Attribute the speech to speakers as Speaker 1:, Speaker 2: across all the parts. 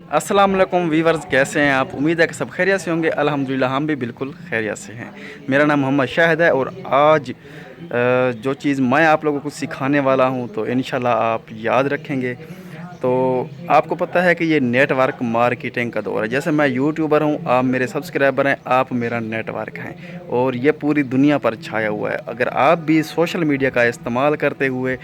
Speaker 1: अस्सलाम वालेकुम वीवर्स, कैसे हैं आप? उम्मीद है कि सब खैरियत से होंगे। अल्हम्दुलिल्लाह हम भी बिल्कुल खैरियत से हैं। मेरा नाम मोहम्मद शाहिद है और आज जो चीज़ मैं आप लोगों को सिखाने वाला हूं तो इंशाल्लाह आप याद रखेंगे। तो आपको पता है कि ये नेटवर्क मार्केटिंग का दौर है। जैसे मैं यूट्यूबर हूँ, आप मेरे सब्सक्राइबर हैं, आप मेरा नेटवर्क हैं और ये पूरी दुनिया पर छाया हुआ है। अगर आप भी सोशल मीडिया का इस्तेमाल करते हुए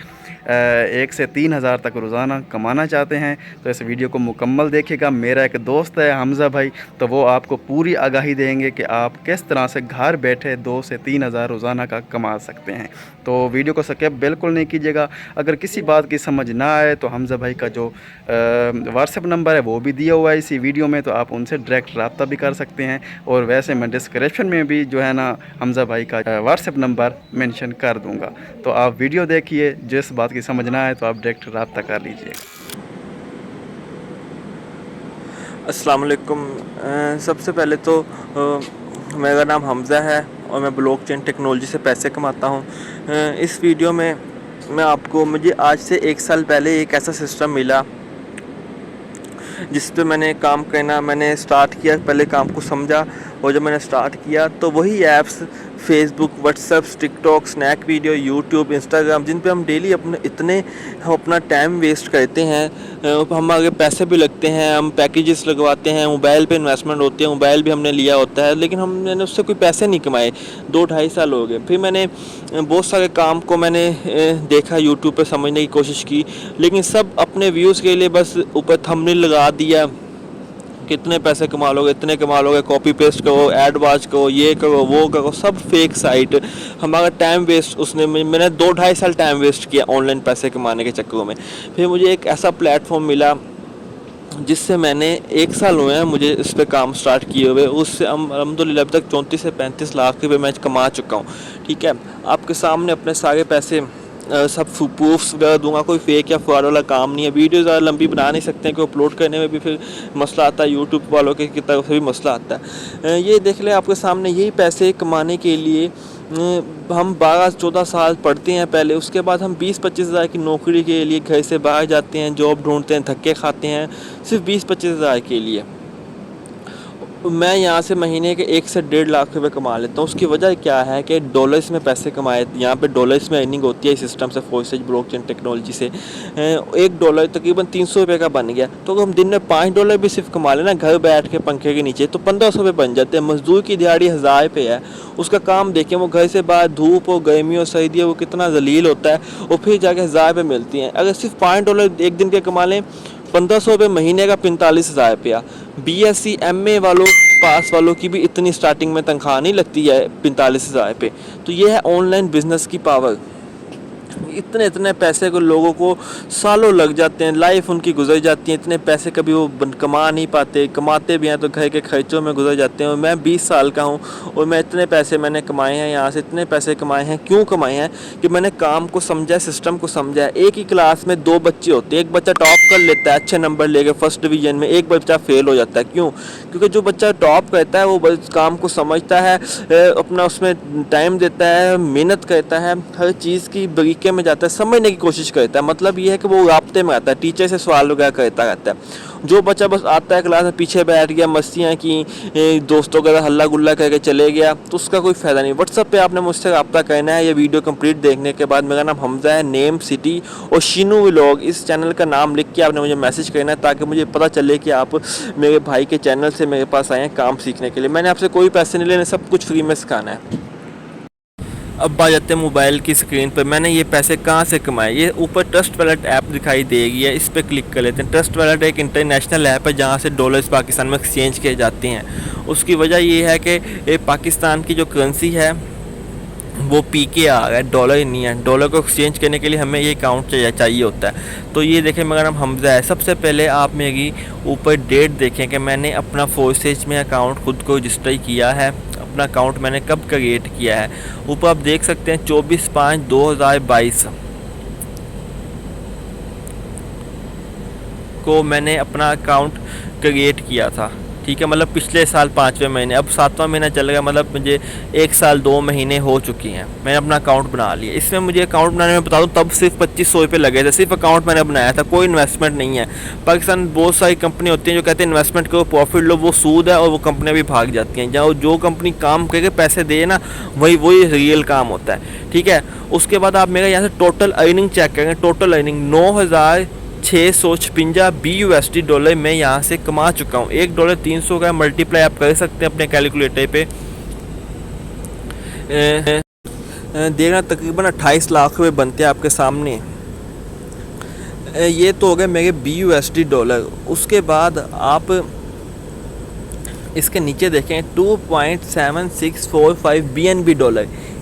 Speaker 1: 1 से 3 हज़ार तक रोज़ाना कमाना चाहते हैं तो इस वीडियो को मुकम्मल देखिएगा। मेरा एक दोस्त है हमज़ा भाई, तो वो आपको पूरी आगाही देंगे कि आप किस तरह से घर बैठे 2 से 3 हज़ार रोज़ाना का कमा सकते हैं। तो वीडियो को स्किप बिल्कुल नहीं कीजिएगा। अगर किसी बात की समझ ना आए तो हमज़ा भाई का जो व्हाट्सएप नंबर है वो भी दिया हुआ है इसी वीडियो में, तो आप उनसे डायरेक्ट रब्ता भी कर सकते हैं। और वैसे मैं डिस्क्रिप्शन में भी जो है ना हमज़ा भाई का व्हाट्सएप नंबर मेंशन कर दूंगा। तो आप वीडियो देखिए, जिस बात की समझ ना आए तो आप डायरेक्ट रब्ता कर लीजिए।
Speaker 2: अस्सलाम वालेकुम। सबसे पहले तो मेरा नाम हमज़ा है और मैं ब्लॉकचेन टेक्नोलॉजी से पैसे कमाता हूँ। इस वीडियो में मुझे आज से 1 साल पहले एक ऐसा सिस्टम मिला जिस पे मैंने स्टार्ट किया। पहले काम को समझा और जब मैंने स्टार्ट किया तो वही apps Facebook, WhatsApp, TikTok, snack video, YouTube, Instagram, जिन पे हम डेली हम अपना टाइम वेस्ट करते हैं, हमारे पैसे भी लगते हैं, हम पैकेजेस लगवाते हैं, मोबाइल पे इन्वेस्टमेंट होती है, मोबाइल भी हमने लिया होता है, लेकिन मैंने उससे कोई पैसे नहीं कमाए। 2 ढाई साल हो गए। फिर मैंने बहुत सारे काम को देखा, यूट्यूब पे समझने की कोशिश की, लेकिन सब अपने व्यूज़ के लिए बस ऊपर थंबनेल लगा दिया। कितने पैसे कमा लोगे, इतने कमा लोगे, कॉपी पेस्ट करो, एड वाच करो, ये करो, वो करो, सब फेक साइट। हमारा टाइम वेस्ट मैंने 2 ढाई साल टाइम वेस्ट किया ऑनलाइन पैसे कमाने के चक्करों में। फिर मुझे एक ऐसा प्लेटफॉर्म मिला जिससे मैंने 1 साल हुए हैं मुझे इस पे काम स्टार्ट किए हुए। उससे अल्हम्दुलिल्लाह अब तक 34 से 35 लाख रुपये मैं कमा चुका हूँ। ठीक है, आपके सामने अपने सारे पैसे सब प्रूफ्स वगैरह दूंगा। कोई फेक या फ्रॉड वाला काम नहीं है। वीडियो ज़्यादा लंबी बना नहीं सकते हैं, कि अपलोड करने में भी फिर मसला आता है, यूट्यूब वालों की तरफ से भी मसला आता है। ये देख लें, आपके सामने यही पैसे कमाने के लिए हम 12-14 साल पढ़ते हैं पहले, उसके बाद हम 20-25 हज़ार की नौकरी के लिए घर से बाहर जाते हैं, जॉब ढूंढते हैं, धक्के खाते हैं सिर्फ 20-25 हज़ार के लिए। मैं यहाँ से महीने के 1 से 1.5 लाख रुपए कमा लेता हूँ। उसकी वजह क्या है कि डॉलर्स में पैसे कमाए, यहाँ पे डॉलर्स में अर्निंग होती है इस सिस्टम से, फोर्सेज ब्लॉकचेन टेक्नोलॉजी से। $1 तकरीबन 300 रुपये का बन गया। तो अगर हम दिन में $5 भी सिर्फ कमा लेना घर बैठ के पंखे के नीचे, तो 1500 रुपये बन जाते हैं। मजदूर की दिहाड़ी 1000 रुपये है। उसका काम देखें, वो घर से बाहर धूप हो, गर्मी हो, सर्दी हो, वो कितना जलील होता है, और फिर जाके 1000 रुपये मिलती हैं। अगर सिर्फ $5 एक दिन के कमा लें, 1500 रुपये महीने का, 45,000 रुपया। BSc MA पास वालों की भी इतनी स्टार्टिंग में तनख्वाह नहीं लगती है 45,000 रुपये। तो ये है ऑनलाइन बिजनेस की पावर। इतने इतने पैसे को लोगों को सालों लग जाते हैं, लाइफ उनकी गुजर जाती है। इतने पैसे कभी वो कमा नहीं पाते, कमाते भी हैं तो घर के खर्चों में गुजर जाते हैं। और मैं 20 साल का हूँ और मैं इतने पैसे मैंने कमाए हैं, यहाँ से इतने पैसे कमाए हैं। क्यों कमाए हैं? कि मैंने काम को समझा, सिस्टम को समझा। एक ही क्लास में 2 बच्चे होते हैं, एक बच्चा टॉप कर लेता है अच्छे नंबर लेके फर्स्ट डिवीजन में, एक बच्चा फेल हो जाता है। क्यों? क्योंकि जो बच्चा टॉप करता है वो काम को समझता है, अपना उसमें टाइम देता है, मेहनत करता है, हर चीज़ की बारीकी में जाता है, समझने की कोशिश करता है। मतलब ये है कि वो राब्ते में आता है, टीचर से सवाल वगैरह करता रहता है। जो बच्चा बस आता है क्लास में, पीछे बैठ गया, मस्तियाँ की, दोस्तों के साथ हल्ला गुल्ला करके चले गया, तो उसका कोई फ़ायदा नहीं। व्हाट्सएप पे आपने मुझसे रब्ता करना है। ये वीडियो कंप्लीट देखने के बाद, मेरा नाम हमज़ा है, नेम, सिटी और शीनू व्लॉग, इस चैनल का नाम लिख के आपने मुझे मैसेज करना है, ताकि मुझे पता चले कि आप मेरे भाई के चैनल से मेरे पास आए हैं काम सीखने के लिए। मैंने आपसे कोई पैसे नहीं लेने, सब कुछ फ्री में सिखाना है। अब आ जाते हैं मोबाइल की स्क्रीन पर। मैंने ये पैसे कहाँ से कमाए? ये ऊपर ट्रस्ट वॉलेट ऐप दिखाई देगी है, इस पर क्लिक कर लेते हैं। ट्रस्ट वॉलेट एक इंटरनेशनल ऐप है जहाँ से डॉलर्स पाकिस्तान में एक्सचेंज किए जाते हैं। उसकी वजह ये है कि पाकिस्तान की जो करेंसी है वो PK आ रहा है, डॉलर ही नहीं है। डॉलर को एक्सचेंज करने के लिए हमें ये अकाउंट चाहिए होता है। तो ये देखें, मेरा नाम हमज़ा है। सबसे पहले आप मेरी ऊपर डेट देखें कि मैंने अपना फोर्सेज में अकाउंट खुद को रजिस्टर किया है। अपना अकाउंट मैंने कब क्रिएट किया है, ऊपर आप देख सकते हैं 24/5/2022 को मैंने अपना अकाउंट क्रिएट किया था। ठीक है, मतलब पिछले साल 5वें महीने, अब 7वां महीना चल गया, मतलब मुझे 1 साल 2 महीने हो चुकी हैं मैंने अपना अकाउंट बना लिया। इसमें मुझे अकाउंट बनाने में बता दूं तब सिर्फ 2500 रुपये लगे थे, सिर्फ अकाउंट मैंने बनाया था, कोई इन्वेस्टमेंट नहीं है। पाकिस्तान में बहुत सारी कंपनी होती हैं जो कहते हैं इन्वेस्टमेंट करो प्रॉफिट लो, वो सूद है और वो कंपनियाँ भी भाग जाती हैं। जहाँ जो कंपनी काम करके पैसे दे ना वही रियल काम होता है। ठीक है, उसके बाद आप मेरा यहाँ से टोटल अर्निंग चेक करेंगे। टोटल अर्निंग 9,656 BUSD मैं यहाँ से कमा चुका हूँ। $1 300 का मल्टीप्लाई आप कर सकते हैं अपने कैलकुलेटर पे। देखना तकरीबन 28 लाख रुपये बनते हैं आपके सामने। ये तो हो गए मेरे BUSD। उसके बाद आप इसके नीचे देखें 2.7645 BNB।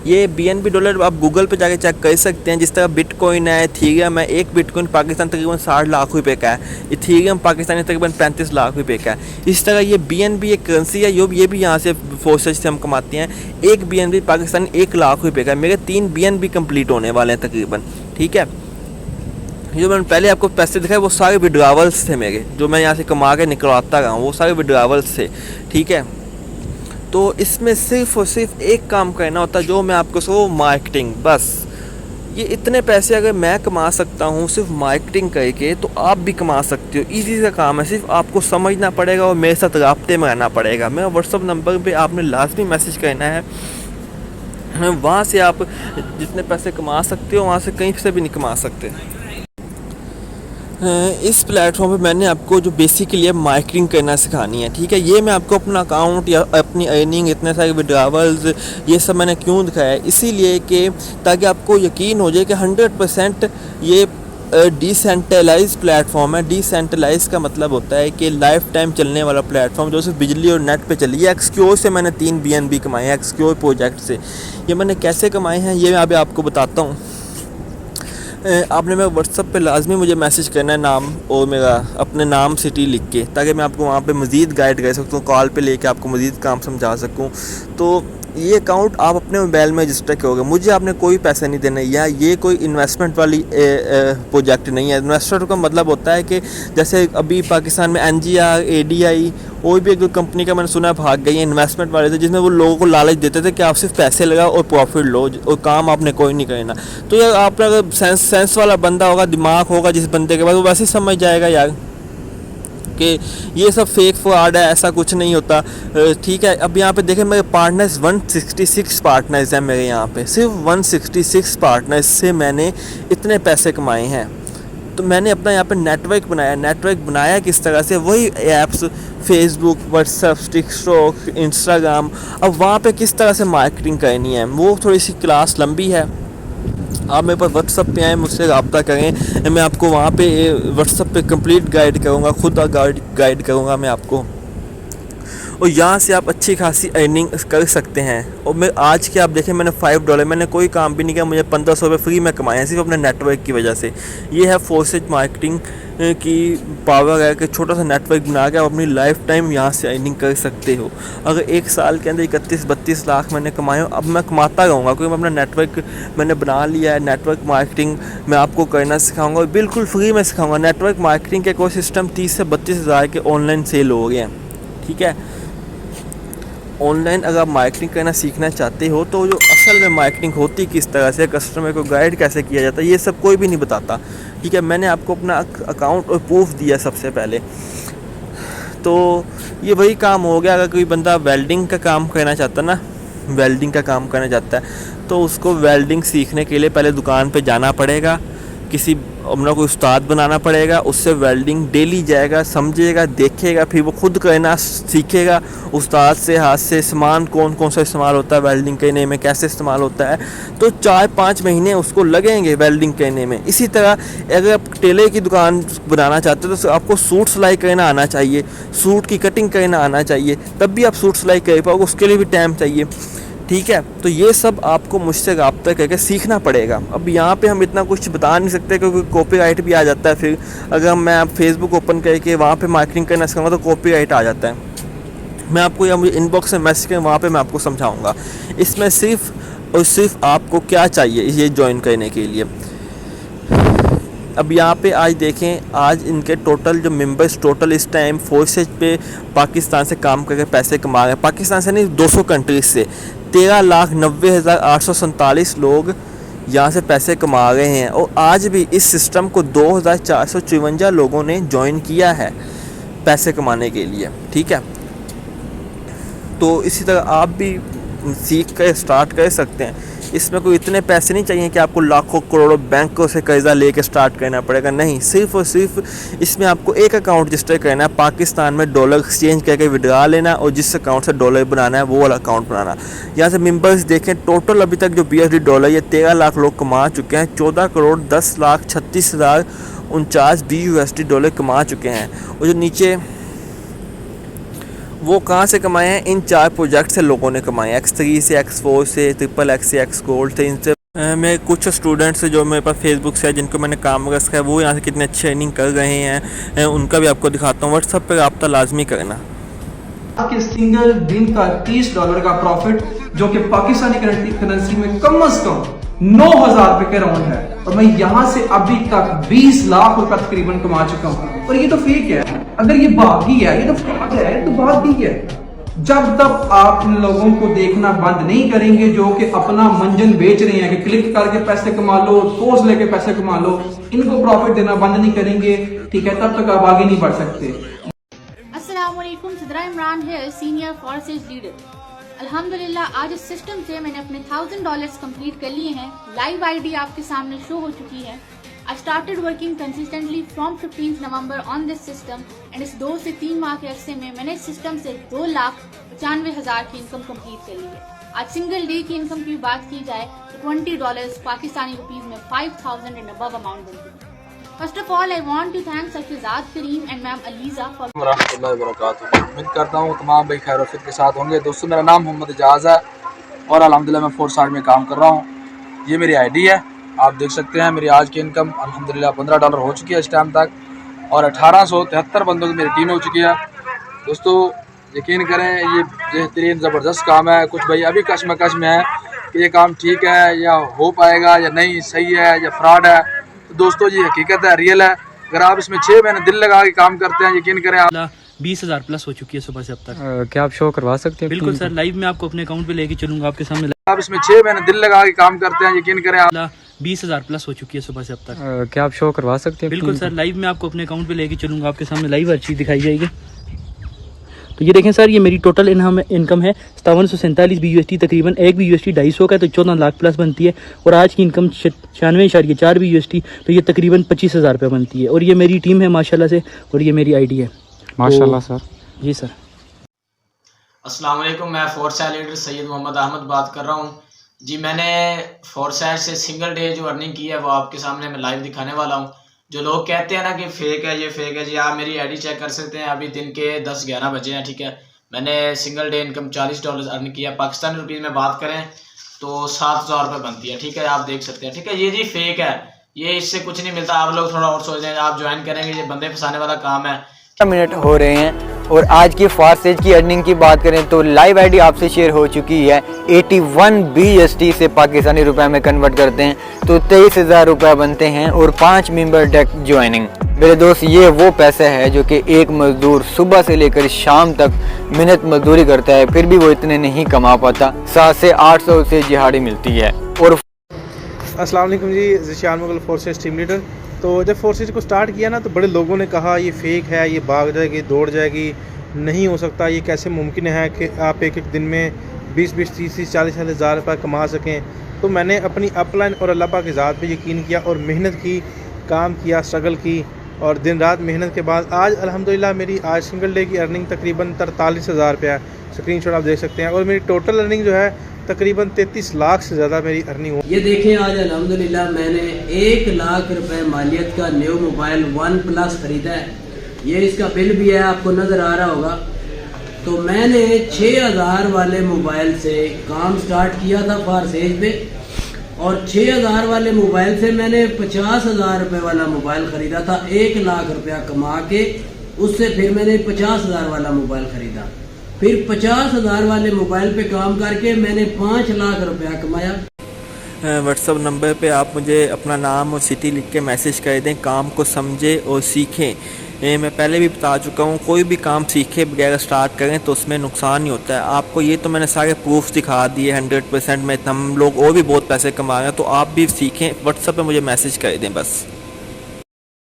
Speaker 2: ये BNB आप गूगल पे जाके चेक कर सकते हैं। जिस तरह बिटकॉइन है, इथीरियम है, एक बिटकॉइन पाकिस्तान तकरीबन 60 लाख रुपए का है, इथीरियम पाकिस्तान तकरीबन 35 लाख रुपए का है। इस तरह ये BNB एक करेंसी है, ये भी यहाँ से फोर्सेज से हम कमाते हैं। एक BNB पाकिस्तान 1 लाख रुपए का है। मेरे 3 BNB कंप्लीट होने वाले हैं तकरीबन। ठीक है, जो मैंने पहले आपको पैसे दिखाए वो सारे विड्रावल्स थे मेरे, जो मैं यहाँ से कमा के निकलवाता रहा हूँ, वो सारे विड्रावल्स थे। ठीक है, तो इसमें सिर्फ और सिर्फ एक काम करना होता है जो मैं आपको सो मार्केटिंग, बस। ये इतने पैसे अगर मैं कमा सकता हूँ सिर्फ मार्केटिंग करके, तो आप भी कमा सकते हो। इजी सा काम है, सिर्फ आपको समझना पड़ेगा और मेरे साथ राब्ते में रहना पड़ेगा। मेरा व्हाट्सअप नंबर पे आपने लाजमी मैसेज करना है। वहाँ से आप जितने पैसे कमा सकते हो वहाँ से कहीं से भी नहीं कमा सकते। इस प्लेटफॉर्म पे मैंने आपको जो बेसिकली है मार्केटिंग करना सिखानी है। ठीक है, ये मैं आपको अपना अकाउंट या अपनी अर्निंग, इतने सारे विड्रावल्स, ये सब मैंने क्यों दिखाया है, इसीलिए कि ताकि आपको यकीन हो जाए कि 100% ये डिसेंट्रलाइज प्लेटफॉर्म है। डिसेंट्रलाइज का मतलब होता है कि लाइफ टाइम चलने वाला प्लेटफॉर्म जो सिर्फ बिजली और नेट पे चली है। एक्सक्योर से मैंने 3 BNB कमाए हैं, एक्सक्योर प्रोजेक्ट से। ये मैंने कैसे कमाए हैं ये मैं अभी आपको बताता हूँ। आपने मेरे व्हाट्सअप पे लाजमी मुझे मैसेज करना है, नाम और मेरा अपने नाम सिटी लिख के, ताकि मैं आपको वहाँ पे मज़ीद गाइड कर सकूँ, कॉल पे लेके आपको मज़ीद काम समझा सकूँ। तो ये अकाउंट आप अपने मोबाइल में रजिस्टर करोगे, मुझे आपने कोई पैसा नहीं देना, या ये कोई इन्वेस्टमेंट वाली प्रोजेक्ट नहीं है। इन्वेस्टर का मतलब होता है कि जैसे अभी पाकिस्तान में NGR, ADI और भी एक कंपनी का मैंने सुना भाग गई है, इन्वेस्टमेंट वाले थे, जिसमें वो लोगों को लालच देते थे कि आप सिर्फ पैसे लगाओ और प्रॉफिट लो और काम आपने कोई नहीं करना। तो यार आप अगर सेंस वाला बंदा होगा, दिमाग होगा जिस बंदे के पास, वो वैसे ही समझ जाएगा यार कि ये सब फेक फ्रॉड है, ऐसा कुछ नहीं होता। ठीक है, अब यहाँ पे देखें मेरे पार्टनर्स 166 पार्टनर्स हैं मेरे यहाँ पे। सिर्फ 166 पार्टनर्स से मैंने इतने पैसे कमाए हैं। तो मैंने अपना यहाँ पे नेटवर्क बनाया किस तरह से, वही apps Facebook, WhatsApp, TikTok, Instagram. अब वहाँ पे किस तरह से मार्केटिंग करनी है वो थोड़ी सी क्लास लंबी है। आप मेरे पास व्हाट्सअप पे आएँ, मुझसे रब्ता करें, मैं आपको वहाँ पे व्हाट्सअप पे कंप्लीट गाइड करूँगा, खुद गाइड करूँगा मैं आपको। और यहाँ से आप अच्छी खासी अर्निंग कर सकते हैं। और मैं आज के आप देखें मैंने $5, मैंने कोई काम भी नहीं किया, मुझे 1500 रुपये फ्री में कमाए हैं सिर्फ अपने नेटवर्क की वजह से। ये है फोर्सेज मार्केटिंग की पावर है कि छोटा सा नेटवर्क बना के आप अपनी लाइफ टाइम यहाँ से अर्निंग कर सकते हो। अगर 1 साल के अंदर 31-32 लाख मैंने कमाए हो, अब मैं कमाता रहूँगा क्योंकि मैं अपना नेटवर्क मैंने बना लिया है। नेटवर्क मार्केटिंग मैं आपको करना सिखाऊंगा और बिल्कुल फ्री में सिखाऊंगा। नेटवर्क मार्केटिंग के कोई सिस्टम 30 से 32 हज़ार के ऑनलाइन सेल हो गए हैं। ठीक है, ऑनलाइन अगर आप मार्केटिंग करना सीखना चाहते हो तो जो असल में मार्केटिंग होती किस तरह से, कस्टमर को गाइड कैसे किया जाता है, ये सब कोई भी नहीं बताता। ठीक है, मैंने आपको अपना अकाउंट और प्रूफ दिया सबसे पहले। तो ये वही काम हो गया। अगर कोई बंदा वेल्डिंग का काम करना चाहता है तो उसको वेल्डिंग सीखने के लिए पहले दुकान पे जाना पड़ेगा, किसी अपना कोई उस्ताद बनाना पड़ेगा, उससे वेल्डिंग डेली जाएगा, समझेगा, देखेगा, फिर वो खुद करना सीखेगा उस्ताद से, हाथ से। सामान कौन कौन सा इस्तेमाल होता है वेल्डिंग करने में, कैसे इस्तेमाल होता है, तो 4-5 महीने उसको लगेंगे वेल्डिंग करने में। इसी तरह अगर आप टेलर की दुकान बनाना चाहते हो तो आपको सूट सिलाई करना आना चाहिए, सूट की कटिंग करना आना चाहिए, तब भी आप सूट सिलाई कर पाओगे, उसके लिए भी टाइम चाहिए। ठीक है, तो ये सब आपको मुझसे रब्ता करके सीखना पड़ेगा। अब यहाँ पे हम इतना कुछ बता नहीं सकते क्योंकि कॉपीराइट भी आ जाता है। फिर अगर मैं फेसबुक ओपन करके वहाँ पे मार्केटिंग करना सिखाऊंगा तो कॉपीराइट आ जाता है। मैं आपको या मुझे इनबॉक्स में मैसेज करें, वहाँ पे मैं आपको समझाऊंगा। इसमें सिर्फ और सिर्फ आपको क्या चाहिए ये ज्वाइन करने के लिए। अब यहाँ पे आज देखें, आज इनके टोटल जो मेंबर्स टोटल इस टाइम फोर्सेज पे पाकिस्तान से काम करके पैसे कमा रहे हैं, पाकिस्तान से नहीं 200 कंट्रीज से 13,90,847 लोग यहाँ से पैसे कमा रहे हैं। और आज भी इस सिस्टम को 2,454 लोगों ने ज्वाइन किया है पैसे कमाने के लिए, ठीक है। तो इसी तरह आप भी सीख कर स्टार्ट कर सकते हैं। इसमें कोई इतने पैसे नहीं चाहिए कि आपको लाखों करोड़ों बैंकों से कर्जा लेके स्टार्ट करना पड़ेगा, नहीं। सिर्फ और सिर्फ इसमें आपको एक अकाउंट रजिस्टर करना है, पाकिस्तान में डॉलर एक्सचेंज करके विड्रा लेना और जिस अकाउंट से डॉलर बनाना है वो वाला अकाउंट बनाना। यहाँ से मेंबर्स देखें, टोटल अभी तक जो BSD डॉलर ये 13 लाख लोग कमा चुके हैं, 14,10,36,049 BUSD डॉलर कमा चुके हैं। और जो नीचे वो कहाँ से कमाए हैं, इन 4 प्रोजेक्ट से लोगों ने कमाए, X3 से, X4 से, XXX से, X Gold से। इनसे मैं कुछ स्टूडेंट्स जो मेरे पास फेसबुक से है जिनको मैंने काम रखा है वो यहाँ से कितने अच्छे अर्निंग कर रहे हैं, उनका भी आपको दिखाता हूँ। व्हाट्सएप पर रब्ता लाजमी करना।
Speaker 3: आपके सिंगल दिन का $30 का प्रॉफिट जो कि पाकिस्तानी करेंसी में कम से कम 9,000 रुपए के राउंड है, और मैं यहाँ से अभी तक 20 लाख रुपए तकरीबन कमा चुका हूँ। और ये तो फेक है, अगर ये बागी है, ये तो फ्रॉड है, तो बागी है। जब तक आप इन लोगों को देखना बंद नहीं करेंगे जो कि अपना मंजन बेच रहे हैं कि क्लिक करके पैसे कमा लो, पोस्ट लेके पैसे कमा लो, इनको प्रॉफिट देना बंद नहीं करेंगे, ठीक है, तब तक आप आगे नहीं बढ़ सकते।
Speaker 4: अस्सलाम वालेकुम, सिद्रा इमरान है, सीनियर फोर्सेज लीडर। अल्हम्दुलिल्लाह आज इस सिस्टम से मैंने अपने $1000 कंप्लीट कर लिए हैं। लाइव आईडी आपके सामने शो हो चुकी है। I started working consistently from 15th November on this system and इस 2 से 3 माह के अरसे में मैंने इस सिस्टम से 2,95,000 की इनकम कंप्लीट कर ली है। आज सिंगल डे की इनकम की बात की जाए तो $20 पाकिस्तानी रुपीस में 5,000 एंड अबव अमाउंट बनती है। First of all I want to thank Safizad Karim and ma'am Aliza for
Speaker 5: रहमतुल्लाहि व बरकातहू। उम्मीद करता हूँ तमाम भाई खैर वफियत के साथ होंगे। दोस्तों मेरा नाम मोहम्मद एजाज है और अल्हम्दुलिल्लाह मैं फोर्स आर्मी में काम कर रहा हूँ। ये मेरी आईडी है, आप देख सकते हैं। मेरी आज की इनकम अल्हम्दुलिल्लाह $15 हो चुकी है इस टाइम तक, और 1873 बंदों की मेरी टीम हो चुकी है। दोस्तों यकीन करें ये बेहतरीन ज़बरदस्त काम है। कुछ भाई अभी कश्मकश में है कि ये काम ठीक है या हो पाएगा या नहीं, सही है या फ्रॉड है। तो दोस्तों ये हकीकत है, रियल है। अगर आप इसमें 6 महीने दिल लगा के काम करते हैं, यकीन करें आप
Speaker 6: 20,000 प्लस हो चुकी है सुबह से अब तक।
Speaker 1: क्या आप शो करवा सकते हैं?
Speaker 6: बिल्कुल सर, लाइव में आपको अपने अकाउंट पे लेके चलूंगा आपके सामने।
Speaker 5: आप इसमें 6 महीने दिल लगा के काम करते हैं, यकीन करें आप
Speaker 6: 20,000 प्लस हो चुकी है सुबह से अब तक।
Speaker 1: क्या आप शो करवा सकते हैं?
Speaker 6: बिल्कुल सर, लाइव में आपको अपने अकाउंट पे लेके चलूंगा आपके सामने, लाइव हर चीज़ दिखाई जाएगी। तो ये देखें सर, ये मेरी टोटल इनकम है 5747 BUSD, तकरीबन एक BUSD 250 का, तो 14 लाख प्लस बनती है। और आज की इनकम 96.4 BUSD, तो ये तकरीबन 25,000 रुपये बनती है। और ये मेरी टीम है माशाल्लाह से, और ये मेरी आईडी है
Speaker 1: माशाल्लाह सर।
Speaker 6: जी सर।
Speaker 7: अस्सलाम वालेकुम, मैं फोर्स लीडर सैयद मोहम्मद अहमद बात कर रहा हूँ जी। मैंने फोर्स से सिंगल डे जो अर्निंग की है वो आपके सामने मैं लाइव दिखाने वाला हूँ। जो लोग कहते हैं ना कि फेक है, ये फेक है जी, आप मेरी आईडी चेक कर सकते हैं। अभी दिन के 10-11 बजे हैं, ठीक है। मैंने सिंगल डे इनकम $40 अर्न किया। पाकिस्तानी रुपीज़ में बात करें तो 7,000 रुपये बनती है, ठीक है, आप देख सकते हैं, ठीक है। ये जी फेक है, ये इससे कुछ नहीं मिलता। आप लोग थोड़ा और सोच रहे हैं, आप ज्वाइन करेंगे, ये बंदे फंसाने वाला काम है।
Speaker 8: मिनट हो रहे हैं। और आज की फास्टेज की अर्निंग की बात करें तो लाइव आईडी आपसे शेयर हो चुकी है। 81 BSD से पाकिस्तानी रुपए में कन्वर्ट करते हैं तो 23,000 रुपये बनते हैं, और 5 मेंबर डेक ज्वाइनिंग। मेरे दोस्त ये वो पैसा है जो कि एक मजदूर सुबह से लेकर शाम तक मेहनत मजदूरी करता है, फिर भी वो इतने नहीं कमा पाता। 700 से 800 से दिहाड़ी मिलती है। और
Speaker 9: अस्सलाम वालेकुम जी, Zeeshan Mughal forces team leader. तो जब फोर्सेज को स्टार्ट किया ना तो बड़े लोगों ने कहा ये फेक है, ये भाग जाएगी, दौड़ जाएगी, नहीं हो सकता, ये कैसे मुमकिन है कि आप एक दिन में 20-20, 30-30, 40-40 हज़ार रुपये कमा सकें। तो मैंने अपनी अपलाइन और अल्लाह पाक की ज़ात पे यकीन किया और मेहनत की, काम किया, स्ट्रगल की, और दिन रात मेहनत के बाद आज अल्हम्दुलिल्लाह मेरी आज सिंगल डे की अर्निंग तकरीबन 43,000 रुपये है। स्क्रीनशॉट आप देख सकते हैं। और मेरी टोटल अर्निंग जो है तकरीबन 33 लाख से ज़्यादा मेरी अर्निंग हो।
Speaker 10: ये देखें आज अल्हम्दुलिल्लाह मैंने 1 लाख रुपए मालियत का न्यू मोबाइल OnePlus खरीदा है। ये इसका बिल भी है, आपको नज़र आ रहा होगा। तो मैंने 6,000 वाले मोबाइल से काम स्टार्ट किया था फारसेज पे, और 6,000 वाले मोबाइल से मैंने 50,000 रुपये वाला मोबाइल ख़रीदा था। 1 लाख रुपया कमा के उससे फिर मैंने 50,000 वाला मोबाइल ख़रीदा। फिर 50,000 वाले मोबाइल पे काम करके मैंने 5 लाख रुपया कमाया।
Speaker 2: व्हाट्सअप नंबर पे आप मुझे अपना नाम और सिटी लिख के मैसेज कर दें। काम को समझें और सीखें। मैं पहले भी बता चुका हूँ, कोई भी काम सीखे बगैर स्टार्ट करें तो उसमें नुकसान ही होता है। आपको ये तो मैंने सारे प्रूफ दिखा दिए 100% में, हम लोग और भी बहुत पैसे कमा रहे हैं, तो आप भी सीखें। व्हाट्सएप पे मुझे मैसेज कर दें बस।